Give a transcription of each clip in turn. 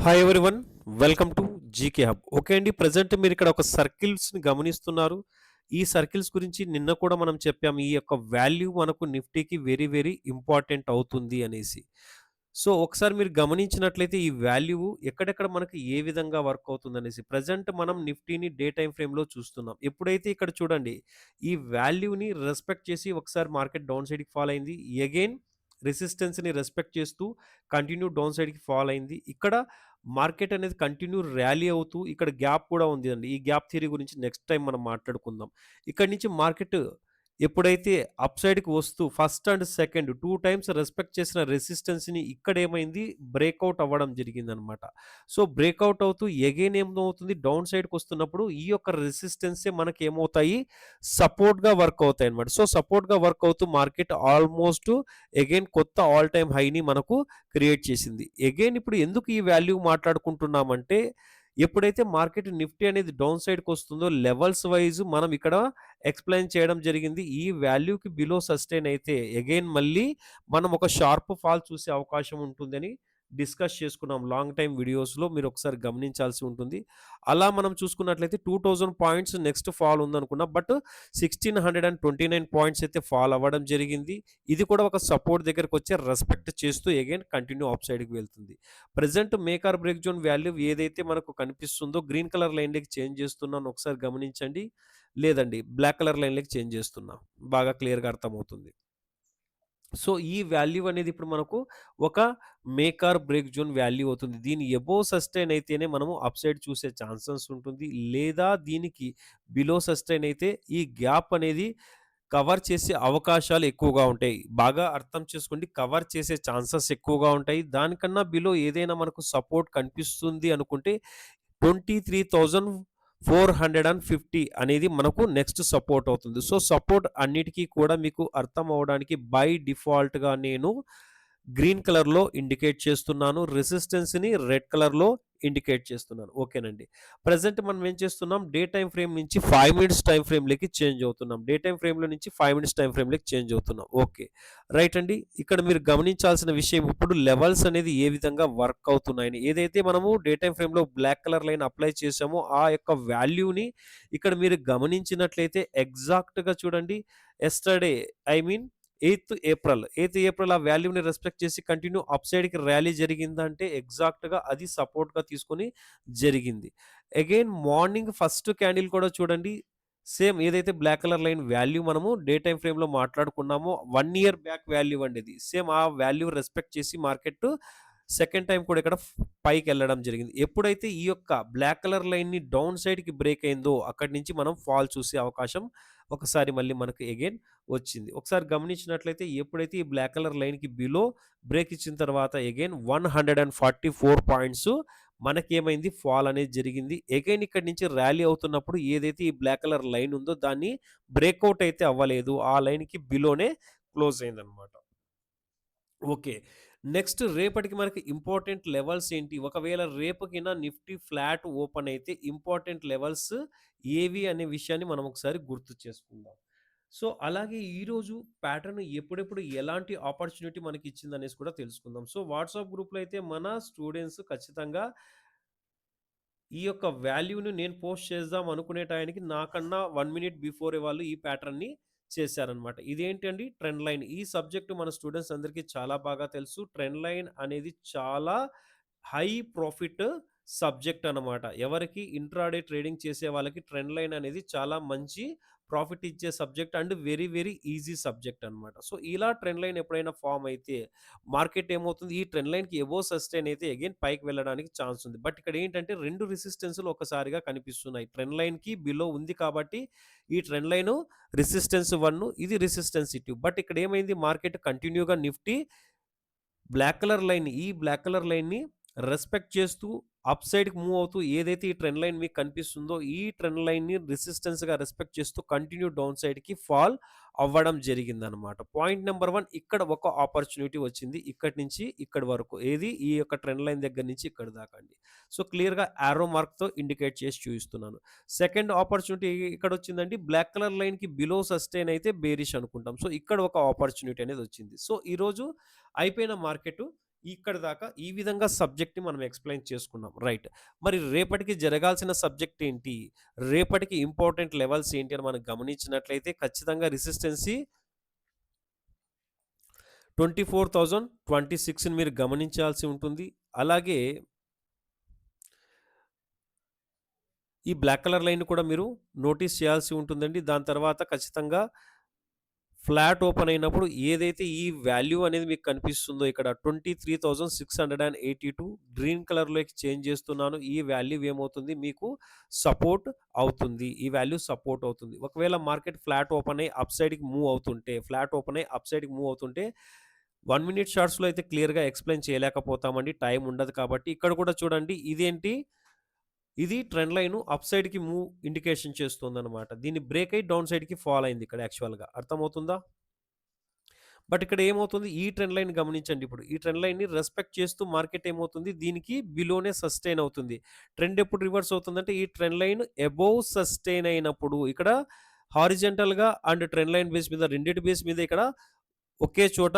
Hi everyone. Welcome to GK hub. Okay అండి. Present మీరు ఇక్కడ ఒక సర్కిల్స్ని గమనిస్తున్నారు. ఈ సర్కిల్స్ గురించి నిన్న కూడా మనం చెప్పాము. ఈ యొక్క వాల్యూ మనకు నిఫ్టీకి వెరీ వెరీ ఇంపార్టెంట్ అవుతుంది అనేసి. సో ఒకసారి మీరు గమనించినట్లయితే ఈ వాల్యూ ఎక్కడెక్కడ మనకి ఏ విధంగా వర్క్ అవుతుంది అనేసి ప్రజెంట్ మనం నిఫ్టీని డే టైం ఫ్రేమ్లో చూస్తున్నాం. ఎప్పుడైతే ఇక్కడ చూడండి ఈ వాల్యూని రెస్పెక్ట్ చేసి ఒకసారి మార్కెట్ డౌన్ సైడ్కి ఫాల్ అయింది. అగైన్ రెసిస్టెన్స్ని రెస్పెక్ట్ చేస్తూ కంటిన్యూ డౌన్ సైడ్కి ఫాల్ అయింది. ఇక్కడ మార్కెట్ అనేది కంటిన్యూ ర్యాలీ అవుతూ ఇక్కడ గ్యాప్ కూడా ఉంది అండి. ఈ గ్యాప్ థియరీ గురించి నెక్స్ట్ టైం మనం మాట్లాడుకుందాం. ఇక్కడి నుంచి మార్కెట్ ఎప్పుడైతే అప్ సైడ్కి వస్తూ first and second 2 times respect చేసిన రెసిస్టెన్స్ని ఇక్కడ ఏమైంది బ్రేక్అవుట్ అవ్వడం జరిగిందనమాట. సో బ్రేక్అవుట్ అవుతూ ఎగైన్ ఏమవుతుంది డౌన్ సైడ్కి వస్తున్నప్పుడు ఈ యొక్క రెసిస్టెన్సే మనకి ఏమవుతాయి సపోర్ట్గా వర్క్ అవుతాయి అనమాట. సో సపోర్ట్గా వర్క్ అవుతూ మార్కెట్ ఆల్మోస్ట్ ఎగైన్ కొత్త ఆల్ టైమ్ హైని మనకు క్రియేట్ చేసింది. ఎగైన్ ఇప్పుడు ఎందుకు ఈ వాల్యూ మాట్లాడుకుంటున్నామంటే ఎప్పుడైతే మార్కెట్ నిఫ్టీ అనేది డౌన్ సైడ్కి వస్తుందో లెవెల్స్ వైజ్ మనం ఇక్కడ ఎక్స్ప్లెయిన్ చేయడం జరిగింది. ఈ వాల్యూకి బిలో సస్టైన్ అయితే అగైన్ మళ్ళీ మనం ఒక షార్ప్ ఫాల్ చూసే అవకాశం ఉంటుందని డిస్కస్ చేసుకున్నాం లాంగ్ టైమ్ వీడియోస్లో. మీరు ఒకసారి గమనించాల్సి ఉంటుంది. అలా మనం చూసుకున్నట్లయితే 2000 పాయింట్స్ నెక్స్ట్ ఫాల్ ఉందనుకున్నా, బట్ 1629 పాయింట్స్ అయితే ఫాల్ అవ్వడం జరిగింది. ఇది కూడా ఒక సపోర్ట్ దగ్గరకు వచ్చి రెస్పెక్ట్ చేస్తూ అగైన్ కంటిన్యూ అప్ సైడ్కి వెళ్తుంది. Present make or break zone value ఏదైతే మనకు కనిపిస్తుందో గ్రీన్ కలర్ లైన్లోకి చేంజ్ చేస్తున్నాను, ఒకసారి గమనించండి. లేదండి, బ్లాక్ కలర్ లైన్లోకి చేంజ్ చేస్తున్నా, బాగా క్లియర్గా అర్థమవుతుంది. సో ఈ వాల్యూ అనేది ఇప్పుడు మనకు ఒక make or break zone value అవుతుంది. దీని ఎబోవ్ సస్టైన్ అయితేనే మనము అప్ సైడ్ చూసే ఛాన్సెస్ ఉంటుంది. లేదా దీనికి బిలో సస్టైన్ అయితే ఈ గ్యాప్ అనేది కవర్ చేసే అవకాశాలు ఎక్కువగా ఉంటాయి. బాగా అర్థం చేసుకోండి, కవర్ చేసే ఛాన్సెస్ ఎక్కువగా ఉంటాయి. దానికన్నా బిలో ఏదైనా మనకు సపోర్ట్ కనిపిస్తుంది అనుకుంటే 23,450 అనేది మనకు నెక్స్ట్ సపోర్ట్ అవుతుంది. సో సపోర్ట్ అన్నిటికీ కూడా మీకు అర్థం అవ్వడానికి బై డిఫాల్ట్గా నేను గ్రీన్ కలర్లో ఇండికేట్ చేస్తున్నాను, రెసిస్టెన్స్ని రెడ్ కలర్లో ఇండికేట్ చేస్తున్నాను. ఓకేనండి. ప్రజెంట్ మనం ఏం చేస్తున్నాం, డే టైం ఫ్రేమ్ నుంచి 5 మినిట్స్ టైం ఫ్రేమ్లోకి చేంజ్ అవుతున్నాం. డే టైం ఫ్రేమ్లో నుంచి 5 మినిట్స్ టైం ఫ్రేమ్లోకి చేంజ్ అవుతున్నాం. ఓకే, రైట్ అండి. ఇక్కడ మీరు గమనించాల్సిన విషయం ఇప్పుడు లెవెల్స్ అనేది ఏ విధంగా వర్క్ అవుతున్నాయని. ఏదైతే మనము డే టైం ఫ్రేమ్లో బ్లాక్ కలర్ లైన్ అప్లై చేసామో ఆ యొక్క వాల్యూని ఇక్కడ మీరు గమనించినట్లయితే ఎగ్జాక్ట్గా చూడండి. Yesterday I mean 8th April ఆ వాల్యూని రెస్పెక్ట్ చేసి కంటిన్యూ అప్ సైడ్కి ర్యాలీ జరిగిందంటే ఎగ్జాక్ట్గా అది సపోర్ట్గా తీసుకొని జరిగింది. అగైన్ మార్నింగ్ ఫస్ట్ క్యాండిల్ కూడా చూడండి, సేమ్ ఏదైతే బ్లాక్ కలర్ లైన్ వాల్యూ మనము డే టైం ఫ్రేమ్లో మాట్లాడుకున్నామో 1 ఇయర్ బ్యాక్ వాల్యూ అండి ఇది. సేమ్ ఆ వాల్యూ రెస్పెక్ట్ చేసి మార్కెట్ సెకండ్ టైం కూడా ఇక్కడ పైకి వెళ్ళడం జరిగింది. ఎప్పుడైతే ఈ యొక్క బ్లాక్ కలర్ లైన్ని డౌన్ సైడ్కి బ్రేక్ అయిందో అక్కడి నుంచి మనం ఫాల్ చూసే అవకాశం ఒకసారి మళ్ళీ మనకు అగైన్ వచ్చింది. ఒకసారి గమనించినట్లయితే ఎప్పుడైతే ఈ బ్లాక్ కలర్ లైన్కి బిలో బ్రేక్ ఇచ్చిన తర్వాత అగైన్ 144 పాయింట్స్ మనకేమైంది ఫాల్ అనేది జరిగింది. అగైన్ ఇక్కడి నుంచి ర్యాలీ అవుతున్నప్పుడు ఏదైతే ఈ బ్లాక్ కలర్ లైన్ ఉందో దాన్ని బ్రేక్అవుట్ అయితే అవ్వలేదు, ఆ లైన్కి బిలోనే క్లోజ్ అయిందనమాట. ఓకే, నెక్స్ట్ రేపటికి మనకి ఇంపార్టెంట్ లెవెల్స్ ఏంటి, ఒకవేళ రేపకినా నిఫ్టీ ఫ్లాట్ ఓపెన్ అయితే ఇంపార్టెంట్ లెవెల్స్ ఏవి అనే విషయాన్ని మనం ఒకసారి గుర్తు చేసుకుందాం. సో అలాగే ఈరోజు ప్యాటర్న్ ఎప్పుడెప్పుడు ఎలాంటి ఆపర్చునిటీ మనకి ఇచ్చింది అనేసి కూడా తెలుసుకుందాం. సో వాట్సాప్ గ్రూప్లో అయితే మన స్టూడెంట్స్ ఖచ్చితంగా ఈ యొక్క వాల్యూని నేను పోస్ట్ చేద్దాం అనుకునే టయానికి నాకన్నా 1 మినిట్ బిఫోరే వాళ్ళు ఈ ప్యాటర్న్‌ని చేశారనమాట. ఇదేంటండి ట్రెండ్ లైన్. ఈ సబ్జెక్ట్ మన స్టూడెంట్స్ అందరికీ చాలా బాగా తెలుసు. ట్రెండ్ లైన్ అనేది చాలా హై ప్రాఫిట్ సబ్జెక్ట్ అనమాట. ఎవరికి ఇంట్రాడే ట్రేడింగ్ చేసే వాళ్ళకి ట్రెండ్ లైన్ అనేది చాలా మంచి ప్రాఫిట్ ఇచ్చే subject and very very easy subject అనమాట. సో ఇలా ట్రెండ్ లైన్ ఎప్పుడైనా ఫార్మ్ అయితే మార్కెట్ ఏమవుతుంది, ఈ ట్రెండ్ లైన్‌కి అబోవ్ సస్టైన్ అయితే అగైన్ పైకి వెళ్ళడానికి ఛాన్స్ ఉంది. బట్ ఇక్కడ ఏంటంటే 2 రెసిస్టెన్స్‌లు ఒక్కసారిగా కనిపిస్తున్నాయి. ట్రెండ్ లైన్‌కి బిలో ఉంది కాబట్టి ఈ ట్రెండ్ లైను రెసిస్టెన్స్ 1, ఇది రెసిస్టెన్స్ 2. బట్ ఇక్కడ ఏమైంది, మార్కెట్ కంటిన్యూగా నిఫ్టీ ఈ బ్లాక్ కలర్ లైన్‌ని రెస్పెక్ట్ చేస్తూ అప్ సైడ్‌కి మూవ్ అవుతూ ఏదైతే ఈ ట్రెండ్ లైన్ మీకు కనిపిస్తుందో ఈ ట్రెండ్ లైన్‌ని రెసిస్టెన్స్‌గా రెస్పెక్ట్ చేస్తూ కంటిన్యూ డౌన్ సైడ్‌కి ఫాల్ అవ్వడం జరిగిందనమాట. పాయింట్ నంబర్ 1, ఇక్కడ ఒక ఆపర్చునిటీ వచ్చింది. ఇక్కడి నుంచి ఇక్కడి వరకు. ఏది ఈ యొక్క ట్రెండ్ లైన్ దగ్గర నుంచి ఇక్కడి దాకా అండి. సో క్లియర్‌గా యారో మార్క్‌తో ఇండికేట్ చేసి చూపిస్తున్నాను. సెకండ్ ఆపర్చునిటీ ఇక్కడ వచ్చిందండి. బ్లాక్ కలర్ లైన్‌కి బిలో సస్టైన్ అయితే బేరిష్ అనుకుంటాం. సో ఇక్కడ ఒక ఆపర్చునిటీ అనేది వచ్చింది. సో ఈరోజు అయిపోయిన మార్కెట్ ఇక్కడి దాకా ఈ విధంగా సబ్జెక్ట్‌ని మనం ఎక్స్‌ప్లెయిన్ చేసుకున్నాం. రైట్. మరి రేపటికి జరగాల్సిన సబ్జెక్ట్ ఏంటి? రేపటికి ఇంపార్టెంట్ లెవెల్స్ ఏంటి అని మనం గమనించినట్లయితే ఖచ్చితంగా రెసిస్టెన్సీ 24,026ని మీరు గమనించాల్సి ఉంటుంది. అలాగే ఈ బ్లాక్ కలర్ లైన్‌ని కూడా మీరు నోటీస్ చేయాల్సి ఉంటుందండి. దాని తర్వాత ఖచ్చితంగా ఫ్లాట్ ఓపెన్ అయినప్పుడు ఏదైతే ఈ వాల్యూ అనేది మీకు కనిపిస్తుందో ఇక్కడ 23,682 గ్రీన్ కలర్‌లోకి చేంజ్ చేస్తున్నాను. ఈ వాల్యూ ఏమవుతుంది మీకు సపోర్ట్ అవుతుంది. ఈ వాల్యూ సపోర్ట్ అవుతుంది. ఒకవేళ మార్కెట్ ఫ్లాట్ ఓపెన్ అయ్యి అప్ సైడ్‌కి మూవ్ అవుతుంటే, ఫ్లాట్ ఓపెన్ అయ్యి అప్ సైడ్‌కి మూవ్ అవుతుంటే 1 మినిట్ షార్ట్స్‌లో అయితే క్లియర్‌గా ఎక్స్‌ప్లెయిన్ చేయలేకపోతామండి. టైం ఉండదు కాబట్టి. ఇక్కడ కూడా చూడండి ఇదేంటి ఇది ట్రెండ్ లైన్ అప్ సైడ్‌కి మూవ్ ఇండికేషన్ చేస్తుందన్నమాట. దీన్ని బ్రేక్ అయ్యి డౌన్ సైడ్‌కి ఫాల్ అయింది ఇక్కడ యాక్చువల్‌గా. అర్థమవుతుందా? బట్ ఇక్కడ ఏమవుతుంది ఈ ట్రెండ్ లైన్ గమనించండి ఇప్పుడు. ఈ ట్రెండ్ లైన్‌ని రెస్పెక్ట్ చేస్తూ మార్కెట్ ఏమవుతుంది దీనికి బిలోనే సస్టైన్ అవుతుంది. ట్రెండ్ ఎప్పుడు రివర్స్ అవుతుందంటే ఈ ట్రెండ్ లైన్ అబోవ్ సస్టైన్ అయినప్పుడు ఇక్కడ హారిజాంటల్‌గా అండ్ ట్రెండ్ లైన్ బేస్ మీద రెండిటి బేస్ మీద ఇక్కడ ఒకే చోట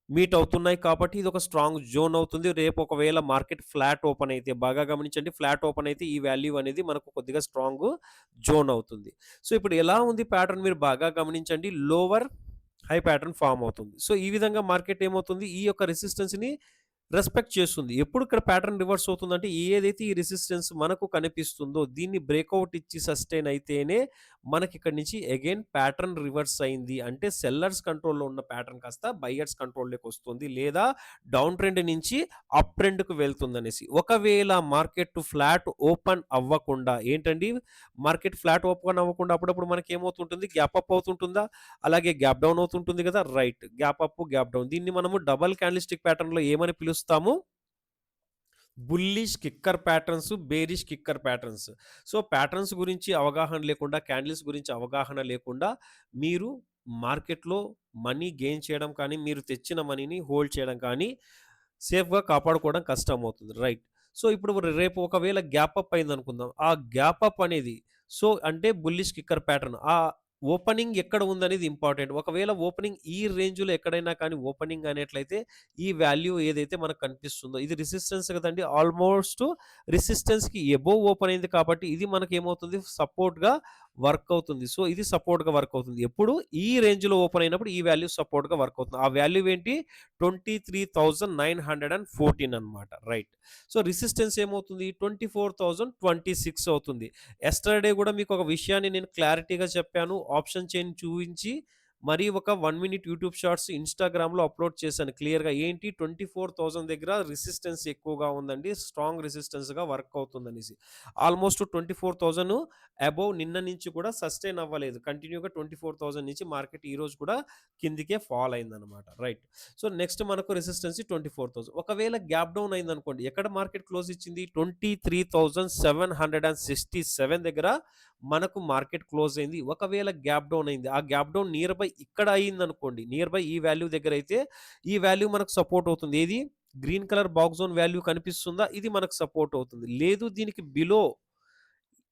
మీట్ అవుతున్నాయి కాబట్టి ఇది ఒక స్ట్రాంగ్ జోన్ అవుతుంది. రేపు ఒకవేళ మార్కెట్ ఫ్లాట్ ఓపెన్ అయితే బాగా గమనించండి. ఫ్లాట్ ఓపెన్ అయితే ఈ వాల్యూ అనేది మనకు కొద్దిగా స్ట్రాంగ్ జోన్ అవుతుంది. సో, ఇప్పుడు ఎలా ఉంది ప్యాటర్న్ మీరు బాగా గమనించండి. లోవర్ హై ప్యాటర్న్ ఫార్మ్ అవుతుంది. సో, ఈ విధంగా మార్కెట్ ఏమవుతుంది ఈ యొక్క రెసిస్టెన్స్‌ని రెస్పెక్ట్ చేస్తుంది. ఎప్పుడు ఇక్కడ ప్యాటర్న్ రివర్స్ అవుతుందంటే ఏదైతే ఈ రెసిస్టెన్స్ మనకు కనిపిస్తుందో దీన్ని బ్రేక్‌ఔట్ ఇచ్చి సస్టైన్ అయితేనే మనకిక్కడి నుంచి అగైన్ ప్యాటర్న్ రివర్స్ అయింది. అంటే సెల్లర్స్ కంట్రోల్‌లో ఉన్న ప్యాటర్న్ కాస్త బయర్స్ కంట్రోల్‌లోకొస్తుంది. లేదా డౌన్ ట్రెండ్ నుంచి అప్ ట్రెండ్‌కి వెళ్తుందనేసి. ఒకవేళ మార్కెట్ ఫ్లాట్ ఓపెన్ అవ్వకుండా ఏంటండి మార్కెట్ ఫ్లాట్ ఓపెన్ అవ్వకుండా అప్పుడప్పుడు మనకేమవుతుంటుంది గ్యాప్ అప్ అవుతుంటుందా? అలాగే గ్యాప్ డౌన్ అవుతుంటుంది కదా! Right. Gap up, gap down. దీన్ని మనము డబుల్ క్యాండిల్‌స్టిక్ ప్యాటర్న్‌లో ఏమని పిలుస్తాము? Bullish kicker patterns, bearish kicker patterns. So, patterns గురించి అవగాహన లేకుండా, క్యాండిల్స్ గురించి అవగాహన లేకుండా మీరు మార్కెట్‌లో మనీ గెయిన్ చేయడం కానీ, మీరు తెచ్చిన మనీని హోల్డ్ చేయడం కానీ, సేఫ్‌గా కాపాడుకోవడం కష్టమవుతుంది. రైట్. సో, ఇప్పుడు రేపు ఒకవేళ గ్యాప్ అప్ అయిందనుకుందాం. ఆ గ్యాప్ అప్ అనేది సో, అంటే బుల్లిష్ కిక్కర్ ప్యాటర్న్. ఆ ఓపెనింగ్ ఎక్కడ ఉందనేది ఇంపార్టెంట్. ఒకవేళ ఓపెనింగ్ ఈ రేంజ్‌లో ఎక్కడైనా కానీ ఓపెనింగ్ అనేట్లయితే ఈ వాల్యూ ఏదైతే మనకు కనిపిస్తుందో ఇది రెసిస్టెన్స్ కదండీ! ఆల్మోస్ట్ రెసిస్టెన్స్‌కి అబోవ్ ఓపెన్ అయింది కాబట్టి ఇది మనకేమవుతుంది సపోర్ట్‌గా వర్క్ అవుతుంది. సో, ఇది సపోర్ట్‌గా వర్క్ అవుతుంది. ఎప్పుడు ఈ రేంజ్‌లో ఓపెన్ అయినప్పుడు ఈ వాల్యూ సపోర్ట్‌గా వర్క్ అవుతుంది. ఆ వాల్యూ ఏంటి 23,914 అన్నమాట. రైట్. సో, రెసిస్టెన్స్ ఏమవుతుంది 24,026 అవుతుంది. యెస్టర్‌డే గూడా మీకొక విషయాన్ని నేను క్లారిటీగా చెప్పాను. ఆప్షన్ చైన్ చూయించి మరి ఒక 1 మినిట్ యూట్యూబ్ షార్ట్స్ ఇన్‌స్టాగ్రామ్‌లో అప్‌లోడ్ చేశాను క్లియర్‌గా. ఏంటి 24,000 దగ్గర రెసిస్టెన్స్ ఎక్కువగా ఉందండి. స్ట్రాంగ్ రెసిస్టెన్స్‌గా వర్క్ అవుతుందనేసి. ఆల్మోస్ట్ 24,000 అబోవ్ నిన్న నుంచి కూడా సస్టైన్ అవ్వలేదు. కంటిన్యూ‌గా 24,000 నుంచి మార్కెట్ ఈరోజు కూడా కిందికే ఫాల్ అయిందనమాట. రైట్. సో, నెక్స్ట్ మనకు రెసిస్టెన్స్ 24,000. ఒకవేళ గ్యాప్ డౌన్ అయిందనుకోండి. ఎక్కడ మార్కెట్ క్లోజ్ ఇచ్చింది 23,767 దగ్గర మనకు మార్కెట్ క్లోజ్ అయింది. ఒకవేళ గ్యాప్ డౌన్ అయింది. ఆ గ్యాప్ డౌన్ నియర్ బై ఇక్కడ అయిందనుకోండి. నియర్ బై ఈ వాల్యూ దగ్గర అయితే ఈ వాల్యూ మనకు సపోర్ట్ అవుతుంది. ఏది? Green colour box zone value కనిపిస్తుందా? ఇది మనకు సపోర్ట్ అవుతుంది. లేదు దీనికి బిలో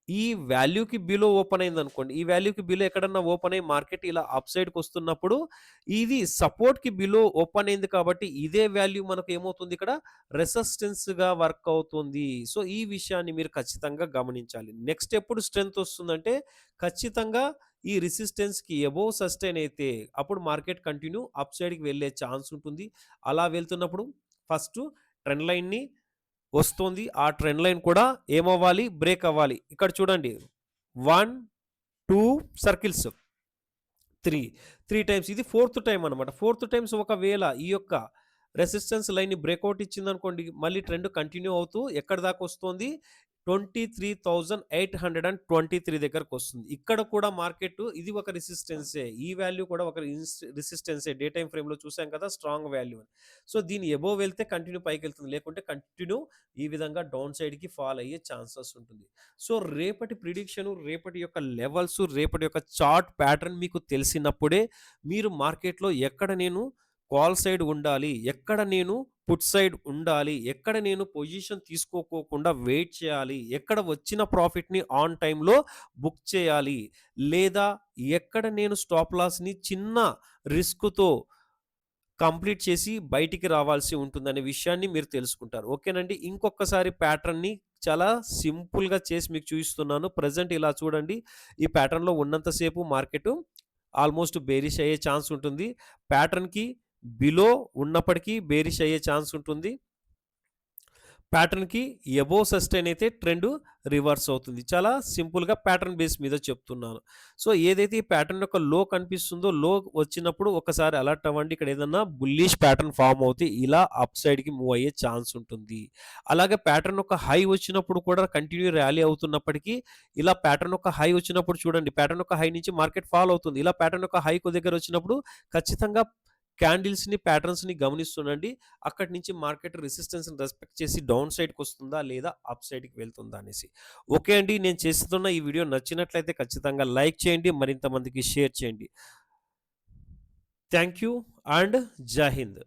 ఈ వాల్యూకి బిలో ఓపెన్ అయిందనుకోండి. ఈ వాల్యూకి బిలో ఎక్కడన్నా ఓపెన్ అయ్యి మార్కెట్ ఇలా అప్ సైడ్‌కొస్తున్నప్పుడు ఇది సపోర్ట్‌కి బిలో ఓపెన్ అయింది కాబట్టి ఇదే వాల్యూ మనకు ఏమవుతుంది ఇక్కడ రెసిస్టెన్స్‌గా వర్క్ అవుతుంది. సో, ఈ విషయాన్ని మీరు ఖచ్చితంగా గమనించాలి. నెక్స్ట్ ఎప్పుడు స్ట్రెంత్ వస్తుందంటే ఖచ్చితంగా ఈ రెసిస్టెన్స్‌కి అబోవ్ సస్టైన్ అయితే అప్పుడు మార్కెట్ కంటిన్యూ అప్ సైడ్‌కి వెళ్ళే ఛాన్స్ ఉంటుంది. అలా వెళ్తున్నప్పుడు ఫస్టు ట్రెండ్ లైన్‌ని వస్తుంది. ఆ ట్రెండ్ లైన్ కూడా ఏమవ్వాలి? బ్రేక్ అవ్వాలి. ఇక్కడ చూడండి 1, 2 సర్కిల్స్ 3 టైమ్స్ ఇది ఫోర్త్ టైమ్ అనమాట. ఫోర్త్ టైమ్స్ ఒకవేళ ఈ యొక్క రెసిస్టెన్స్ లైన్‌ని బ్రేకౌట్ ఇచ్చిందనుకోండి, మళ్ళీ ట్రెండ్ కంటిన్యూ అవుతూ ఎక్కడి దాకా వస్తోంది 23,823 దగ్గరకొస్తుంది. ఇక్కడ కూడా మార్కెట్ ఇది ఒక రెసిస్టెన్సే. ఈ వాల్యూ కూడా ఒక రెసిస్టెన్సే. డే టైమ్ ఫ్రేమ్‌లో చూసాం కదా! స్ట్రాంగ్ వాల్యూ అని. సో, దీని అబోవ్ వెళ్తే కంటిన్యూ పైకెళ్తుంది. లేకుంటే కంటిన్యూ ఈ విధంగా డౌన్ సైడ్‌కి ఫాల్ అయ్యే ఛాన్సెస్ ఉంటుంది. సో, రేపటి ప్రిడిక్షను, రేపటి యొక్క లెవెల్స్, రేపటి యొక్క చార్ట్ ప్యాటర్న్ మీకు తెలిసినప్పుడే మీరు మార్కెట్‌లో ఎక్కడ నేను కాల్ సైడ్ ఉండాలి, ఎక్కడ నేను పుట్ సైడ్ ఉండాలి, ఎక్కడ నేను పొజిషన్ తీసుకోకోకుండా వెయిట్ చేయాలి, ఎక్కడ వచ్చిన ప్రాఫిట్‌ని ఆన్ టైమ్‌లో బుక్ చేయాలి, లేదా ఎక్కడ నేను స్టాప్ లాస్‌ని చిన్న రిస్క్‌తో కంప్లీట్ చేసి బయటికి రావాల్సి ఉంటుందనే విషయాన్ని మీరు తెలుసుకుంటారు. ఓకేనండి. ఇంకొకసారి ప్యాటర్న్‌ని చాలా సింపుల్‌గా చేసి మీకు చూయిస్తున్నాను. ప్రెజెంట్ ఇలా చూడండి. ఈ ప్యాటర్న్‌లో ఉన్నంత సేపు మార్కెటు ఆల్మోస్ట్ బేరిష్ అయ్యే ఛాన్స్ ఉంటుంది. ప్యాటర్న్‌కి బిలో ఉన్నప్పటికీ బేరిష్ అయ్యే ఛాన్స్ ఉంటుంది. ప్యాటర్న్‌కి అబోవ్ సస్టైన్ అయితే ట్రెండ్ రివర్స్ అవుతుంది. చాలా సింపుల్‌గా ప్యాటర్న్ బేస్ మీద చెప్తున్నాను. సో, ఏదైతే ఈ ప్యాటర్న్ యొక్క లో కనిపిస్తుందో, లో వచ్చినప్పుడు ఒకసారి అలర్ట్ అవ్వండి. ఇక్కడ ఏదన్నా బుల్లిష్ ప్యాటర్న్ ఫార్మ్ అవుతే ఇలా అప్ సైడ్‌కి మూవ్ అయ్యే ఛాన్స్ ఉంటుంది. అలాగే ప్యాటర్న్ యొక్క హై వచ్చినప్పుడు కూడా కంటిన్యూ ర్యాలీ అవుతున్నప్పటికీ, ఇలా ప్యాటర్న్ యొక్క హై వచ్చినప్పుడు చూడండి, ప్యాటర్న్ యొక్క హై నుంచి మార్కెట్ ఫాల్ అవుతుంది. ఇలా ప్యాటర్న్ యొక్క హై దగ్గర వచ్చినప్పుడు ఖచ్చితంగా క్యాండిల్స్‌ని, ప్యాటర్న్స్‌ని గమనిస్తుండండి. అక్కడి నుంచి మార్కెట్ రెసిస్టెన్స్‌ని రెస్పెక్ట్ చేసి డౌన్ సైడ్‌కొస్తుందా? లేదా అప్ సైడ్‌కి వెళ్తుందా అనేసి. ఓకే అండి. నేను చేస్తున్న ఈ వీడియో నచ్చినట్లయితే ఖచ్చితంగా లైక్ చేయండి. మరింత మందికి షేర్ చేయండి. థాంక్ యూ అండ్ జై హింద్.